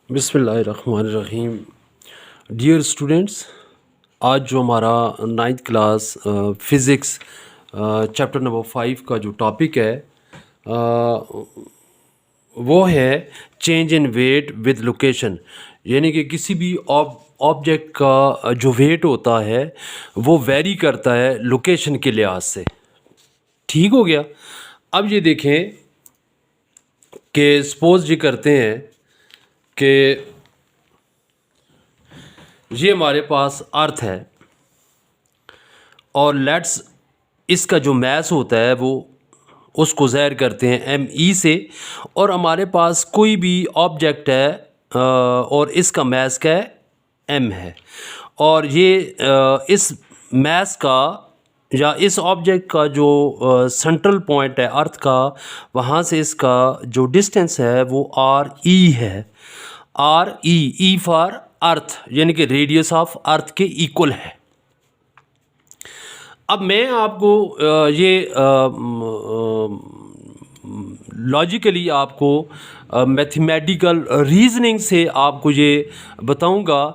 बिस्मिल्लाहिर्रहमानिर्रहीम। Dear students, आज जो हमारा ninth class physics chapter number 5 का जो टॉपिक है वो है change in weight with location. यानी कि किसी भी ऑब्जेक्ट का जो वेट होता है वो वेरी करता है लोकेशन के लिहाज से। ठीक हो गया। अब ये देखें कि सपोज ये करते हैं कि ये हमारे पास अर्थ है और लेट्स इसका जो मैस होता है वो उसको ज़ाहिर करते हैं ME से, और हमारे पास कोई भी ऑब्जेक्ट है और इसका मैस क्या है, M है। और ये इस मैस का या इस ऑब्जेक्ट का जो सेंट्रल पॉइंट है अर्थ का, वहाँ से इसका जो डिस्टेंस है वो RE है। RE फॉर अर्थ, यानी कि रेडियस ऑफ अर्थ के इक्वल है। अब मैं आपको ये लॉजिकली आपको मैथमेटिकल रीजनिंग से आपको ये बताऊंगा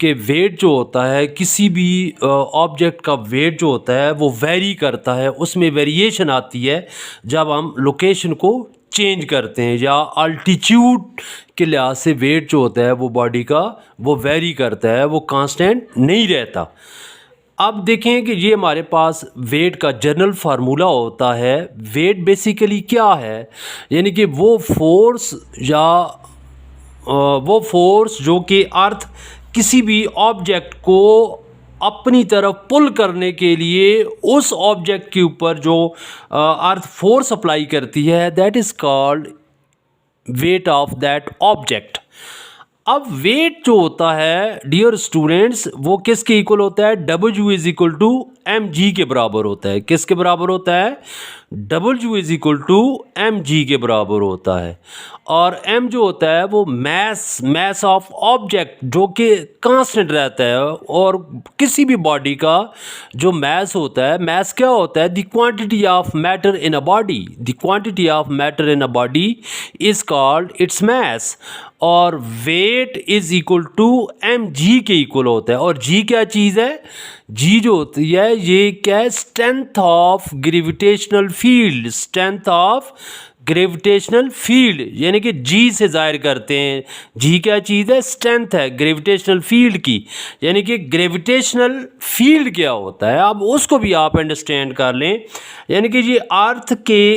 कि वेट जो होता है, किसी भी ऑब्जेक्ट का वेट जो होता है वो वेरी करता है, उसमें वेरिएशन आती है जब हम लोकेशन को चेंज करते हैं या अल्टीट्यूड के लिहाज से वेट जो होता है वो बॉडी का वो वेरी करता है, वो कांस्टेंट नहीं रहता। अब देखें कि ये हमारे पास वेट का जनरल फार्मूला होता है। वेट बेसिकली क्या है, यानी कि वो फोर्स या वो फोर्स जो कि अर्थ किसी भी ऑब्जेक्ट को अपनी तरफ पुल करने के लिए उस ऑब्जेक्ट के ऊपर जो अर्थ फोर्स अप्लाई करती है, that is called weight of that object. अब वेट जो होता है डियर स्टूडेंट्स वो किसके इक्वल होता है, W is equal to mg के बराबर होता है। किसके बराबर होता है, W is equal to mg के बराबर होता है। और m जो होता है वो मैस ऑफ ऑब्जेक्ट जो कि कांस्टेंट रहता है। और किसी भी बॉडी का जो मैस होता है, मैस क्या होता है, the quantity of matter in a body. The quantity of matter in a body is called its mass. और weight is equal to mg के इक्वल होता है। और g क्या चीज़ है, g जो होती है ये क्या है, strength of gravitational field. Strength of gravitational field यानी कि g से जाहिर करते हैं। g क्या चीज़ है, स्ट्रेंथ है ग्रेविटेशनल फील्ड की। यानी कि ग्रेविटेशनल फील्ड क्या होता है, अब उसको भी आप अंडरस्टैंड कर लें। यानी कि ये अर्थ के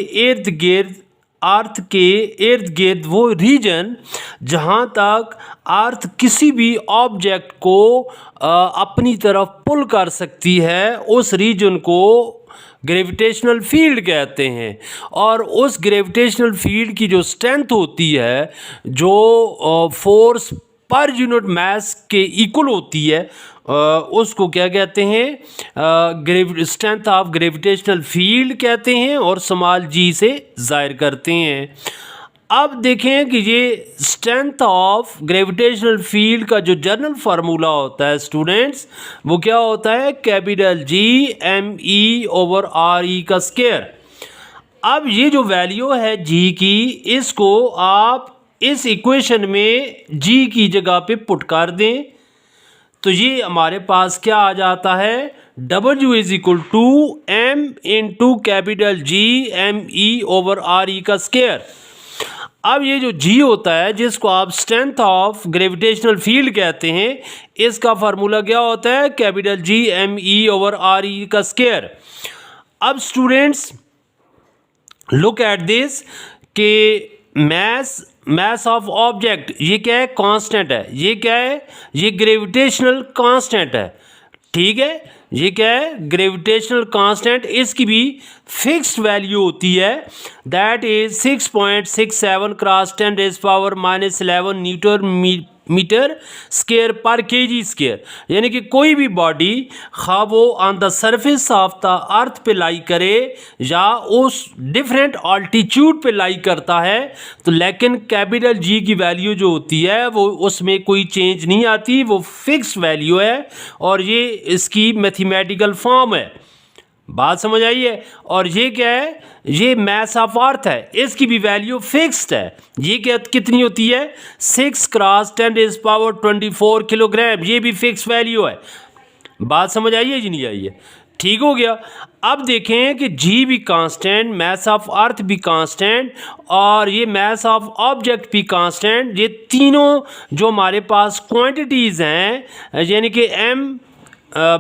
इर्द गिर्द वो रीजन जहाँ तक अर्थ किसी भी ऑब्जेक्ट को अपनी तरफ पुल कर सकती है, उस रीजन को ग्रेविटेशनल फील्ड कहते हैं। और उस ग्रेविटेशनल फील्ड की जो स्ट्रेंथ होती है, जो फोर्स पर यूनिट मास के इक्वल होती है, उसको क्या कहते हैं, स्ट्रेंथ ऑफ ग्रेविटेशनल फील्ड कहते हैं और स्मॉल g से जाहिर करते हैं। अब देखें कि ये स्ट्रेंथ ऑफ ग्रेविटेशनल फील्ड का जो जनरल फार्मूला होता है स्टूडेंट्स, वो क्या होता है, capital G ME over RE का स्क्वायर। अब ये जो वैल्यू है G की, इसको आप इस इक्वेशन में G की जगह पे पुट कर दें तो ये हमारे पास क्या आ जाता है, W is equal to M into capital G ME over RE का स्क्वायर। अब ये जो G होता है जिसको आप स्ट्रेंथ ऑफ ग्रेविटेशनल फील्ड कहते हैं, इसका फार्मूला क्या होता है, capital G ME over RE का स्क्वायर। अब स्टूडेंट्स लुक एट दिस कि मैस ऑफ ऑब्जेक्ट ये क्या है, कांस्टेंट है। ये क्या है, ये ग्रेविटेशनल कांस्टेंट है। ठीक है, ये क्या है, ग्रेविटेशनल कांस्टेंट। इसकी भी फिक्स्ड वैल्यू होती है, that is 6.67 cross 10⁻⁻11 newton metre square per kg square. यानी कि कोई भी बॉडी खा वो on the surface of the earth पे लाई करे या उस डिफरेंट ऑल्टीट्यूड पे लाई करता है, तो लेकिन कैपिटल G की वैल्यू जो होती है वो उसमें कोई चेंज नहीं आती, वो फिक्स वैल्यू है। और ये इसकी मैथमेटिकल फॉर्म है। बात समझ आई है। और ये क्या है, ये मैस ऑफ अर्थ है, इसकी भी वैल्यू फिक्स्ड है। ये क्या कितनी होती है, 6 क्रॉस 10⁻24 किलोग्राम, ये भी फिक्स वैल्यू है। बात समझ आई है जी, नहीं आई है? ठीक हो गया। अब देखें कि जी भी कांस्टेंट, मैस ऑफ अर्थ भी कांस्टेंट और ये मैस ऑफ ऑब्जेक्ट भी कांस्टेंट, ये तीनों जो हमारे पास क्वांटिटीज़ हैं, यानी कि एम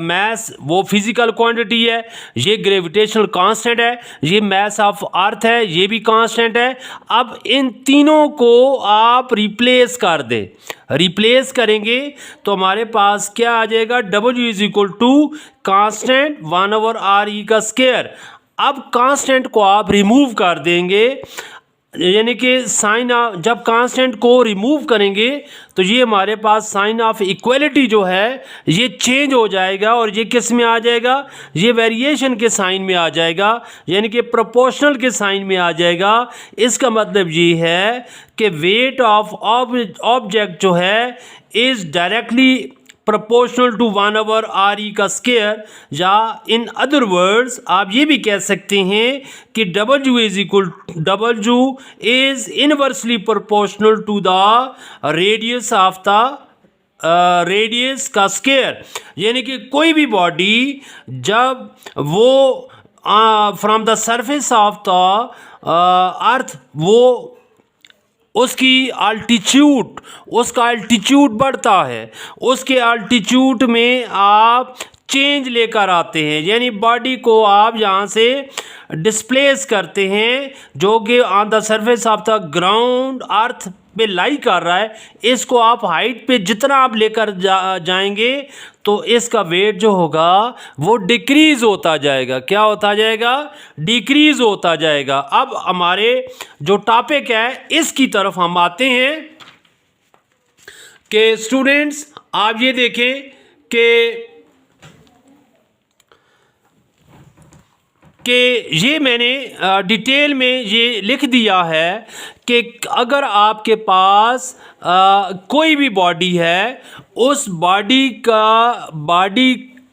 मैस वो फिज़िकल क्वांटिटी है, ये ग्रेविटेशनल कांस्टेंट है, ये मैस ऑफ अर्थ है, ये भी कांस्टेंट है। अब इन तीनों को आप रिप्लेस कर दें, रिप्लेस करेंगे तो हमारे पास क्या आ जाएगा, W is equal to constant 1/r का स्क्वायर। अब कांस्टेंट को आप रिमूव कर देंगे, यानी कि साइन ऑफ, जब कांस्टेंट को रिमूव करेंगे तो ये हमारे पास साइन ऑफ इक्वलिटी जो है ये चेंज हो जाएगा और ये किस में आ जाएगा, ये वेरिएशन के साइन में आ जाएगा, यानी कि प्रोपोर्शनल के साइन में आ जाएगा। इसका मतलब ये है कि वेट ऑफ ऑब्जेक्ट जो है is directly proportional to 1/r का स्क्वायर, या इन अदर वर्ड्स आप ये भी कह सकते हैं कि W is inversely proportional to the radius of the radius का स्क्वायर। यानी कि कोई भी बॉडी जब वो from the surface of the earth वो उसकी अल्टीट्यूड, उसका अल्टीट्यूड बढ़ता है, उसके अल्टीट्यूड में आप चेंज लेकर आते हैं, यानी बॉडी को आप यहाँ से डिस्प्लेस करते हैं जो कि on the surface of the ground earth पे लाई कर रहा है। इसको आप हाइट पे जितना आप लेकर जाएंगे तो इसका वेट जो होगा वो डिक्रीज होता जाएगा। क्या होता जाएगा, डिक्रीज होता जाएगा। अब हमारे जो टॉपिक है इसकी तरफ हम आते हैं कि स्टूडेंट्स आप ये देखें कि ये मैंने डिटेल में ये लिख दिया है कि अगर आपके पास कोई भी बॉडी है, उस बॉडी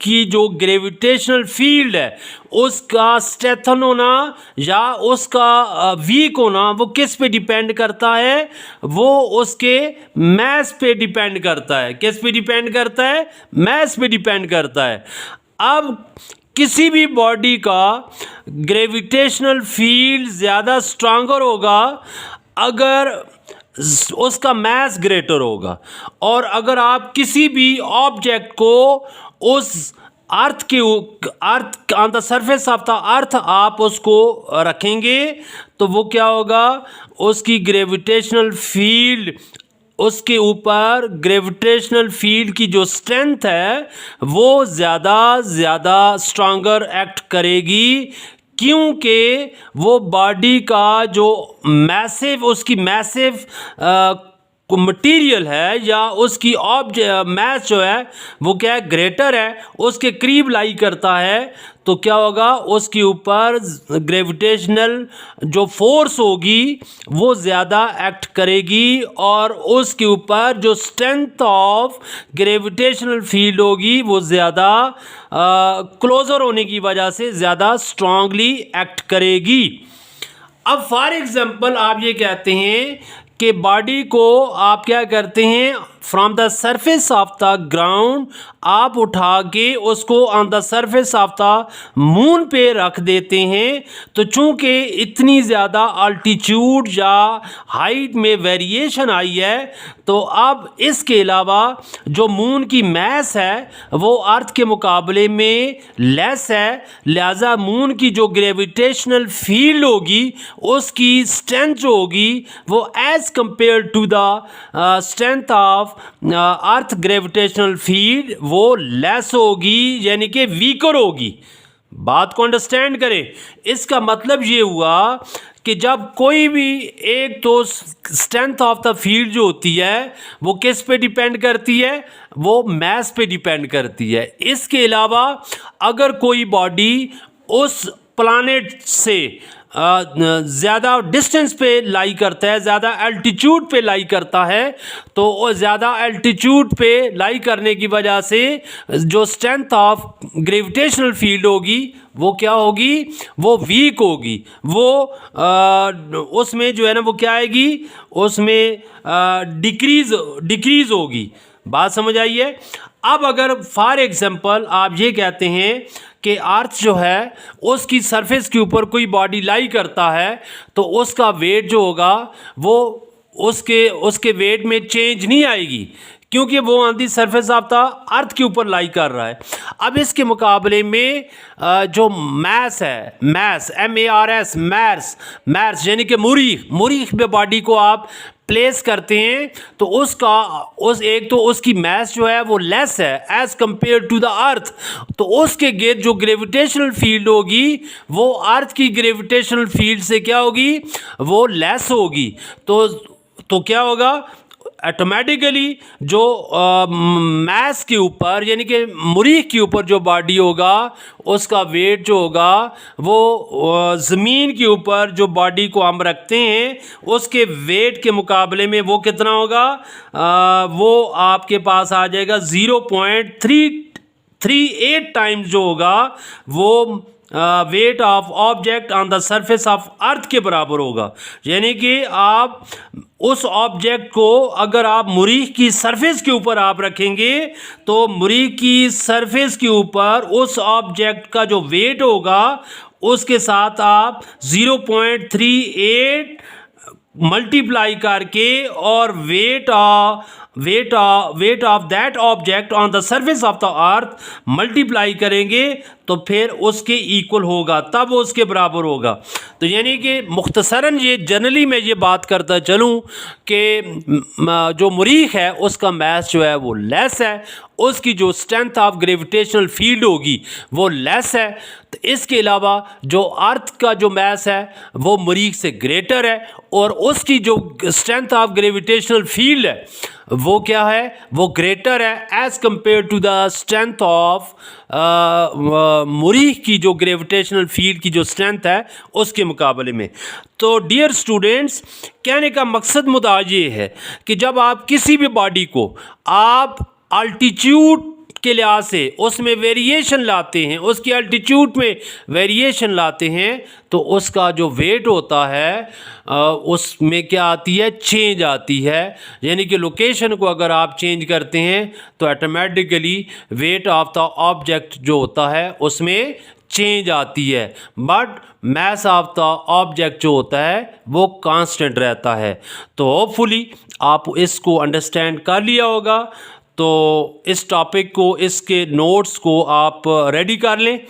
की जो ग्रेविटेशनल फील्ड है उसका स्ट्रेंथन होना या उसका वीक होना वो किस पे डिपेंड करता है, वो उसके मैस पे डिपेंड करता है। किस पे डिपेंड करता है, मैस पे डिपेंड करता है। अब किसी भी बॉडी का ग्रेविटेशनल फील्ड ज़्यादा स्ट्रांगर होगा अगर उसका मैस ग्रेटर होगा, और अगर आप किसी भी ऑब्जेक्ट को उस earth on the surface of the अर्थ आप उसको रखेंगे तो वो क्या होगा, उसकी ग्रेविटेशनल फील्ड, उसके ऊपर ग्रेविटेशनल फील्ड की जो स्ट्रेंथ है वो ज़्यादा स्ट्रांगर एक्ट करेगी, क्योंकि वो बॉडी का जो मैसिव, उसकी मैसिव मटीरियल है या उसकी मैस जो है वो क्या है, ग्रेटर है, उसके करीब लाई करता है। तो क्या होगा, उसके ऊपर ग्रेविटेशनल जो फोर्स होगी वो ज़्यादा एक्ट करेगी और उसके ऊपर जो स्ट्रेंथ ऑफ ग्रेविटेशनल फील्ड होगी वो ज़्यादा क्लोज़र होने की वजह से ज़्यादा स्ट्रांगली एक्ट करेगी। अब फॉर एग्जांपल आप ये कहते हैं कि बॉडी को आप क्या करते हैं, from the surface of the ground आप उठा के उसको on the surface of the moon पे रख देते हैं। तो चूंकि इतनी ज़्यादा अल्टीट्यूड या हाइट में वेरिएशन आई है तो अब इसके अलावा जो मून की मैस है वो अर्थ के मुकाबले में लेस है, लिहाजा मून की जो ग्रेविटेशनल फील्ड होगी उसकी स्ट्रेंथ जो होगी वो as compare to the strength of earth gravitational field वो लेस होगी, यानी कि वीकर होगी। बात को अंडरस्टैंड करें। इसका मतलब ये हुआ कि जब कोई भी एक तो स्ट्रेंथ ऑफ द फील्ड जो होती है वो किस पे डिपेंड करती है, वो मैस पे डिपेंड करती है। इसके अलावा अगर कोई बॉडी उस प्लैनेट से ज़्यादा डिस्टेंस पे लाई करता है, ज़्यादा एल्टीट्यूड पे लाई करता है, तो वो ज़्यादा एल्टीट्यूड पे लाई करने की वजह से जो स्ट्रेंथ ऑफ ग्रेविटेशनल फील्ड होगी वो क्या होगी, वो वीक होगी। वो उसमें जो है ना वो क्या आएगी, उसमें डिक्रीज़ होगी। बात समझ आई है। अब अगर फॉर एग्जांपल आप ये कहते हैं कि अर्थ जो है उसकी सरफेस के ऊपर कोई बॉडी लाई करता है, तो उसका वेट जो होगा वो उसके वेट में चेंज नहीं आएगी, क्योंकि वो on the surface of the अर्थ के ऊपर लाई कर रहा है। अब इसके मुकाबले में जो मैस है, मैस MARS, मैर्स यानी कि मुरीख में बॉडी को आप प्लेस करते हैं, तो उसकी मैस जो है वो लेस है as compare to the earth, तो उसके गिर्द जो ग्रेविटेशनल फील्ड होगी वो अर्थ की ग्रेविटेशनल फील्ड से क्या होगी, वो लेस होगी। तो क्या होगा, ऑटोमेटिकली जो मैस के ऊपर यानी कि मुरीख के ऊपर जो बॉडी होगा उसका वेट जो होगा वो ज़मीन के ऊपर जो बॉडी को हम रखते हैं उसके वेट के मुकाबले में वो कितना होगा, वो आपके पास आ जाएगा 0.338 टाइम्स जो होगा वो weight of object on the surface of earth के बराबर होगा। यानी कि आप उस ऑब्जेक्ट को अगर आप मुरीख की सरफेस के ऊपर आप रखेंगे, तो मुरीख की सरफेस के ऊपर उस ऑब्जेक्ट का जो वेट होगा उसके साथ आप 0.38 मल्टीप्लाई करके और weight of that object on the surface of the earth multiply करेंगे, तो फिर उसके इक्वल होगा, तब वो उसके बराबर होगा। तो यानी कि मुख्तसरन ये जनरली मैं ये बात करता चलूँ कि जो मुरीख है उसका मैस जो है वो लेस है, उसकी जो स्ट्रेंथ ऑफ ग्रेविटेशनल फील्ड होगी वो लेस है। तो इसके अलावा जो अर्थ का जो मैस है वो मुरीख से ग्रेटर है, और उसकी जो स्ट्रेंथ ऑफ ग्रेविटेशनल फील्ड है वो क्या है, वो ग्रेटर है as compare to the strength of मुरीख की जो ग्रेविटेशनल फील्ड की जो स्ट्रेंथ है उसके मुकाबले में। तो डियर स्टूडेंट्स, कहने का मकसद मुद्दा ये है कि जब आप किसी भी बॉडी को आप अल्टीट्यूड के लिहाज से उसमें वेरिएशन लाते हैं, उसकी अल्टीट्यूड में वेरिएशन लाते हैं, तो उसका जो वेट होता है उसमें क्या आती है, चेंज आती है। यानी कि लोकेशन को अगर आप चेंज करते हैं तो automatically weight of the object जो होता है उसमें चेंज आती है, but mass of the object जो होता है वो कांस्टेंट रहता है। तो होपफुली आप इसको अंडरस्टैंड कर लिया होगा। तो इस टॉपिक को, इसके नोट्स को आप रेडी कर लें।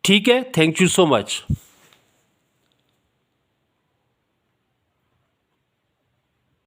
ठीक है, थैंक यू सो मच।